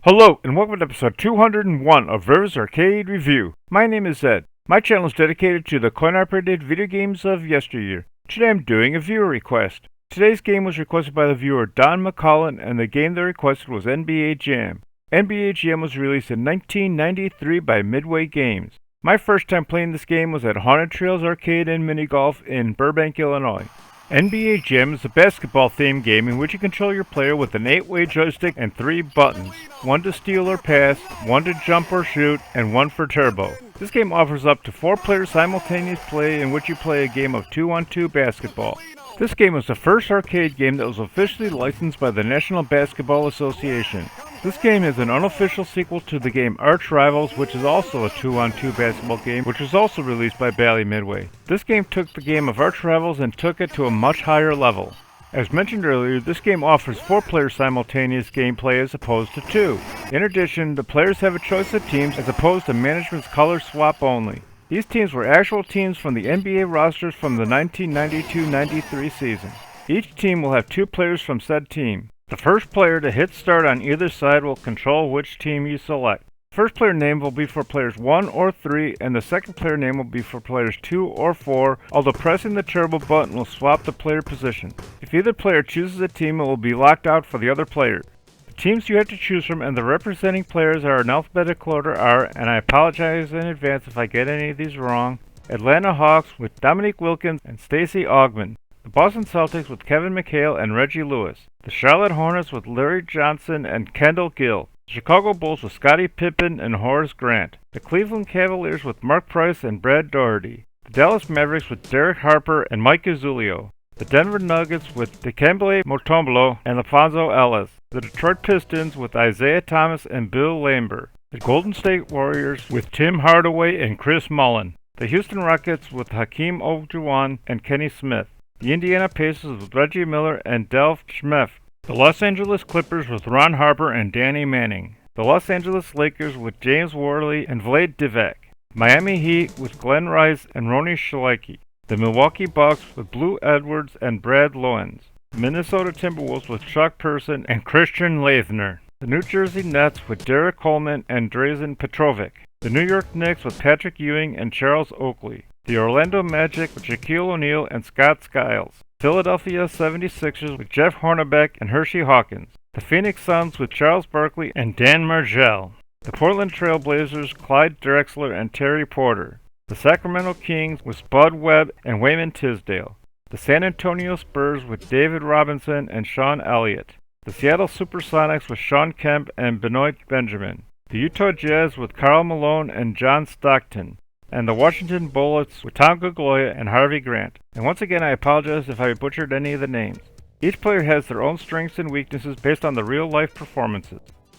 Hello, and welcome to episode 201 of Rivers Arcade Review. My name is Ed. My channel is dedicated to the coin-operated video games of yesteryear. Today I'm doing a viewer request. Today's game was requested by the viewer Don McCullen, and the game they requested was NBA Jam. NBA Jam was released in 1993 by Midway Games. My first time playing this game was at Haunted Trails Arcade and Mini Golf in Burbank, Illinois. NBA Jam is a basketball-themed game in which you control your player with an 8-way joystick and 3 buttons, one to steal or pass, one to jump or shoot, and one for turbo. This game offers up to 4-player simultaneous play in which you play a game of 2-on-2 basketball. This game was the first arcade game that was officially licensed by the National Basketball Association. This game is an unofficial sequel to the game Arch Rivals, which is also a 2-on-2 basketball game, which was also released by Bally Midway. This game took the game of Arch Rivals and took it to a much higher level. As mentioned earlier, this game offers 4-player simultaneous gameplay as opposed to 2. In addition, the players have a choice of teams as opposed to management's color swap only. These teams were actual teams from the NBA rosters from the 1992-93 season. Each team will have 2 players from said team. The first player to hit start on either side will control which team you select. The first player name will be for players 1 or 3, and the second player name will be for players 2 or 4, although pressing the turbo button will swap the player position. If either player chooses a team, it will be locked out for the other player. The teams you have to choose from and the representing players are in alphabetical order are, and I apologize in advance if I get any of these wrong, Atlanta Hawks with Dominique Wilkins and Stacey Augmon. The Boston Celtics with Kevin McHale and Reggie Lewis. The Charlotte Hornets with Larry Johnson and Kendall Gill. The Chicago Bulls with Scottie Pippen and Horace Grant. The Cleveland Cavaliers with Mark Price and Brad Daugherty. The Dallas Mavericks with Derek Harper and Mike Gazzulio. The Denver Nuggets with Dikembe Mutombo and Alfonso Ellis. The Detroit Pistons with Isaiah Thomas and Bill Laimbeer. The Golden State Warriors with Tim Hardaway and Chris Mullin. The Houston Rockets with Hakeem Olajuwon and Kenny Smith. The Indiana Pacers with Reggie Miller and Del Schmeff. The Los Angeles Clippers with Ron Harper and Danny Manning. The Los Angeles Lakers with James Worley and Vlade Divac. Miami Heat with Glenn Rice and Rony Shilicky. The Milwaukee Bucks with Blue Edwards and Brad Lorenz. The Minnesota Timberwolves with Chuck Person and Christian Laettner. The New Jersey Nets with Derek Coleman and Drazen Petrovic. The New York Knicks with Patrick Ewing and Charles Oakley. The Orlando Magic with Shaquille O'Neal and Scott Skiles. Philadelphia 76ers with Jeff Hornacek and Hershey Hawkins. The Phoenix Suns with Charles Barkley and Dan Margell. The Portland Trail Blazers, Clyde Drexler and Terry Porter. The Sacramento Kings with Spud Webb and Wayman Tisdale. The San Antonio Spurs with David Robinson and Sean Elliott. The Seattle Supersonics with Sean Kemp and Benoit Benjamin. The Utah Jazz with Karl Malone and John Stockton. And the Washington Bullets with Tom Gogolia and Harvey Grant. And once again, I apologize if I butchered any of the names. Each player has their own strengths and weaknesses based on the real-life performances.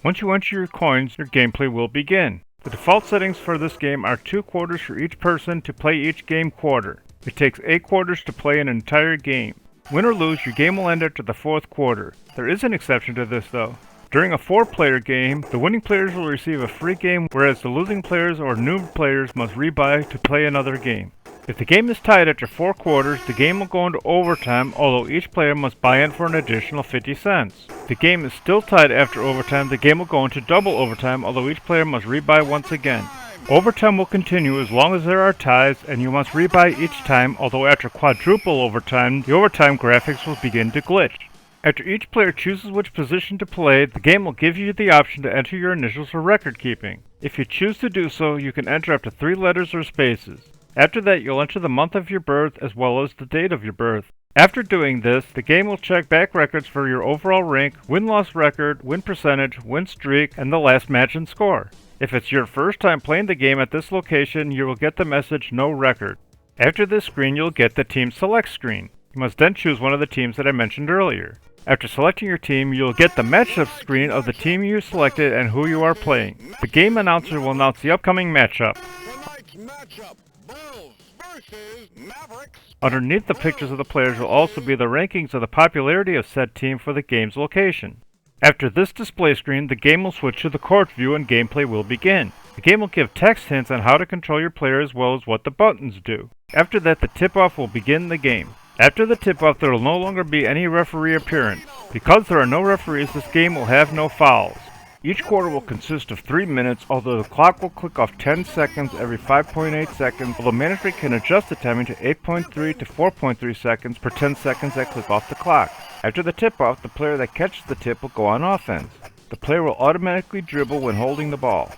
Once you enter your coins, your gameplay will begin. The default settings for this game are 2 quarters for each person to play each game quarter. It takes 8 quarters to play an entire game. Win or lose, your game will end after the 4th quarter. There is an exception to this though. During a 4-player game, the winning players will receive a free game, whereas the losing players or new players must rebuy to play another game. If the game is tied after 4 quarters, the game will go into overtime, although each player must buy in for an additional 50 cents. If the game is still tied after overtime, the game will go into double overtime, although each player must rebuy once again. Overtime will continue as long as there are ties, and you must rebuy each time, although after quadruple overtime, the overtime graphics will begin to glitch. After each player chooses which position to play, the game will give you the option to enter your initials for record keeping. If you choose to do so, you can enter up to 3 letters or spaces. After that, you'll enter the month of your birth as well as the date of your birth. After doing this, the game will check back records for your overall rank, win-loss record, win percentage, win streak, and the last match and score. If it's your first time playing the game at this location, you will get the message No Record. After this screen, you'll get the Team Select screen. You must then choose one of the teams that I mentioned earlier. After selecting your team, you'll get the matchup screen of the team you selected and who you are playing. The game announcer will announce the upcoming matchup. Tonight's matchup, Bulls versus Mavericks. Underneath the pictures of the players will also be the rankings of the popularity of said team for the game's location. After this display screen, the game will switch to the court view and gameplay will begin. The game will give text hints on how to control your player as well as what the buttons do. After that, the tip-off will begin the game. After the tip-off, there will no longer be any referee appearance. Because there are no referees, this game will have no fouls. Each quarter will consist of 3 minutes, although the clock will click off 10 seconds every 5.8 seconds, although management can adjust the timing to 8.3 to 4.3 seconds per 10 seconds that click off the clock. After the tip-off, the player that catches the tip will go on offense. The player will automatically dribble when holding the ball.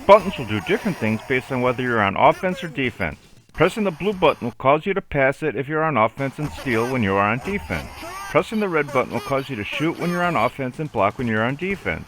Buttons will do different things based on whether you're on offense or defense. Pressing the blue button will cause you to pass it if you're on offense and steal when you are on defense. Pressing the red button will cause you to shoot when you're on offense and block when you're on defense.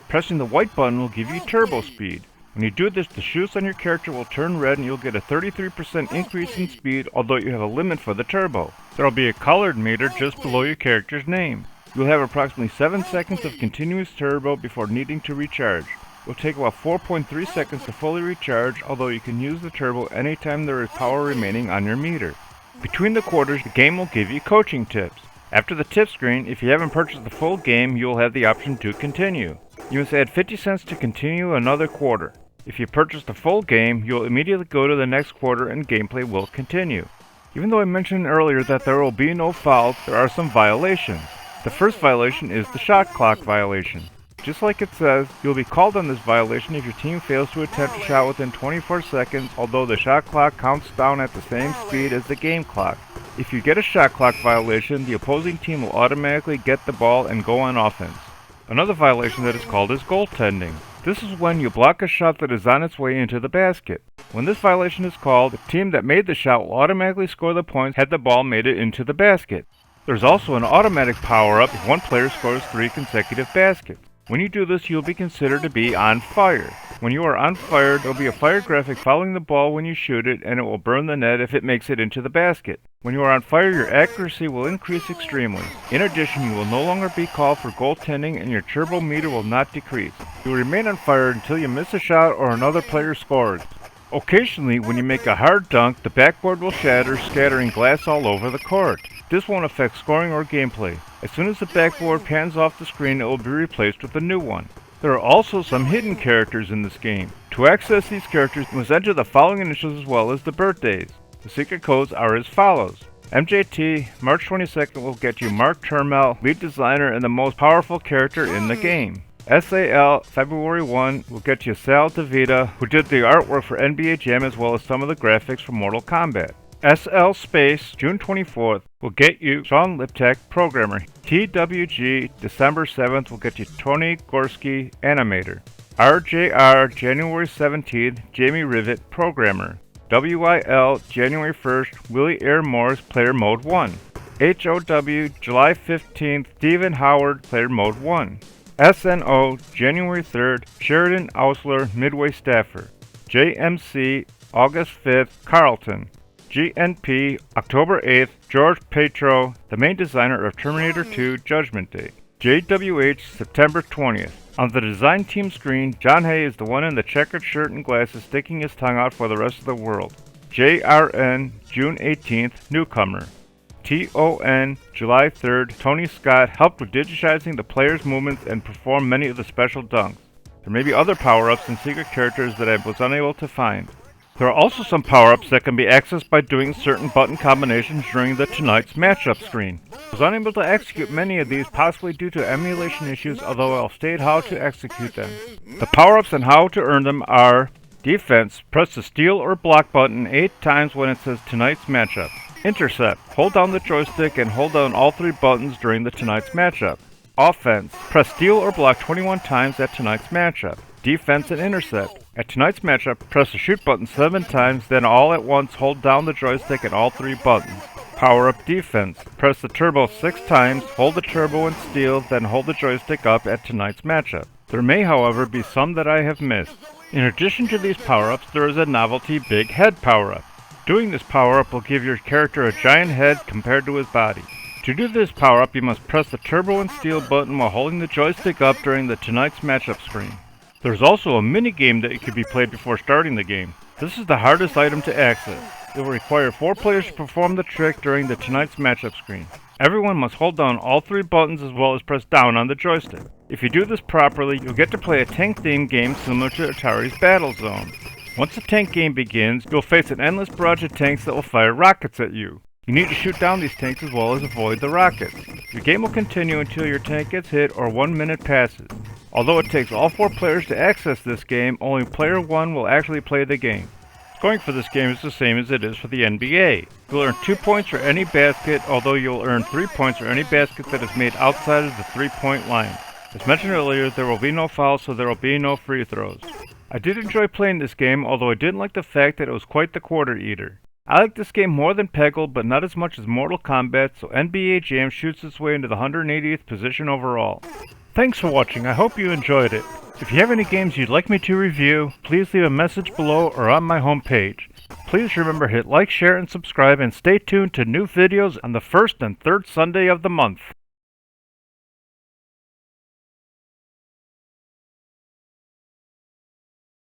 Pressing the white button will give you turbo speed. When you do this, the shoots on your character will turn red and you'll get a 33% increase in speed, although you have a limit for the turbo. There will be a colored meter just below your character's name. You'll have approximately 7 seconds of continuous turbo before needing to recharge. It will take about 4.3 seconds to fully recharge, although you can use the turbo anytime there is power remaining on your meter. Between the quarters, the game will give you coaching tips. After the tip screen, if you haven't purchased the full game, you will have the option to continue. You must add 50 cents to continue another quarter. If you purchase the full game, you'll immediately go to the next quarter and gameplay will continue. Even though I mentioned earlier that there will be no fouls, there are some violations. The first violation is the shot clock violation. Just like it says, you'll be called on this violation if your team fails to attempt a shot within 24 seconds, although the shot clock counts down at the same speed as the game clock. If you get a shot clock violation, the opposing team will automatically get the ball and go on offense. Another violation that is called is goaltending. This is when you block a shot that is on its way into the basket. When this violation is called, the team that made the shot will automatically score the points had the ball made it into the basket. There's also an automatic power-up if one player scores 3 consecutive baskets. When you do this, you'll be considered to be on fire. When you are on fire, there will be a fire graphic following the ball when you shoot it, and it will burn the net if it makes it into the basket. When you are on fire, your accuracy will increase extremely. In addition, you will no longer be called for goaltending, and your turbo meter will not decrease. You will remain on fire until you miss a shot or another player scores. Occasionally, when you make a hard dunk, the backboard will shatter, scattering glass all over the court. This won't affect scoring or gameplay. As soon as the backboard pans off the screen, it will be replaced with a new one. There are also some hidden characters in this game. To access these characters, you must enter the following initials as well as the birthdays. The secret codes are as follows. MJT, March 22nd will get you Mark Turmel, lead designer and the most powerful character in the game. SAL, February 1, will get you Sal DeVita, who did the artwork for NBA Jam as well as some of the graphics for Mortal Kombat. SL Space, June 24th, will get you Sean Liptak, programmer. TWG, December 7th, will get you Tony Gorski, animator. RJR, January 17th, Jamie Rivet, programmer. WIL, January 1st, Willie Air Morris, player mode 1. HOW, July 15th, Stephen Howard, player mode 1. SNO, January 3rd, Sheridan Ausler, Midway staffer. JMC, August 5th, Carlton. GNP, October 8th, George Petro, the main designer of Terminator 2 Judgment Day. JWH, September 20th. On the design team screen, John Hay is the one in the checkered shirt and glasses sticking his tongue out for the rest of the world. JRN, June 18th, newcomer. TON, July 3rd, Tony Scott helped with digitizing the player's movements and performed many of the special dunks. There may be other power-ups and secret characters that I was unable to find. There are also some power-ups that can be accessed by doing certain button combinations during the tonight's matchup screen. I was unable to execute many of these, possibly due to emulation issues, although I'll state how to execute them. The power-ups and how to earn them are: defense, press the steal or block button 8 times when it says tonight's matchup. Intercept, hold down the joystick and hold down all 3 buttons during the tonight's matchup. Offense, press steal or block 21 times at tonight's matchup. Defense and intercept. At tonight's matchup, press the shoot button 7 times, then all at once hold down the joystick and all 3 buttons. Power-up defense. Press the turbo 6 times, hold the turbo and steal, then hold the joystick up at tonight's matchup. There may, however, be some that I have missed. In addition to these power-ups, there is a novelty big head power-up. Doing this power-up will give your character a giant head compared to his body. To do this power-up, you must press the turbo and steal button while holding the joystick up during the tonight's matchup screen. There's also a mini-game that can be played before starting the game. This is the hardest item to access. It will require 4 players to perform the trick during the tonight's matchup screen. Everyone must hold down all 3 buttons as well as press down on the joystick. If you do this properly, you'll get to play a tank-themed game similar to Atari's Battlezone. Once the tank game begins, you'll face an endless barrage of tanks that will fire rockets at you. You need to shoot down these tanks as well as avoid the rockets. Your game will continue until your tank gets hit or 1 minute passes. Although it takes all 4 players to access this game, only player 1 will actually play the game. Scoring for this game is the same as it is for the NBA. You'll earn 2 points for any basket, although you'll earn 3 points for any basket that is made outside of the 3-point line. As mentioned earlier, there will be no fouls, so there will be no free throws. I did enjoy playing this game, although I didn't like the fact that it was quite the quarter eater. I like this game more than Peggle, but not as much as Mortal Kombat, so NBA Jam shoots its way into the 180th position overall. Thanks for watching, I hope you enjoyed it. If you have any games you'd like me to review, please leave a message below or on my homepage. Please remember to hit like, share, and subscribe, and stay tuned to new videos on the first and third Sunday of the month.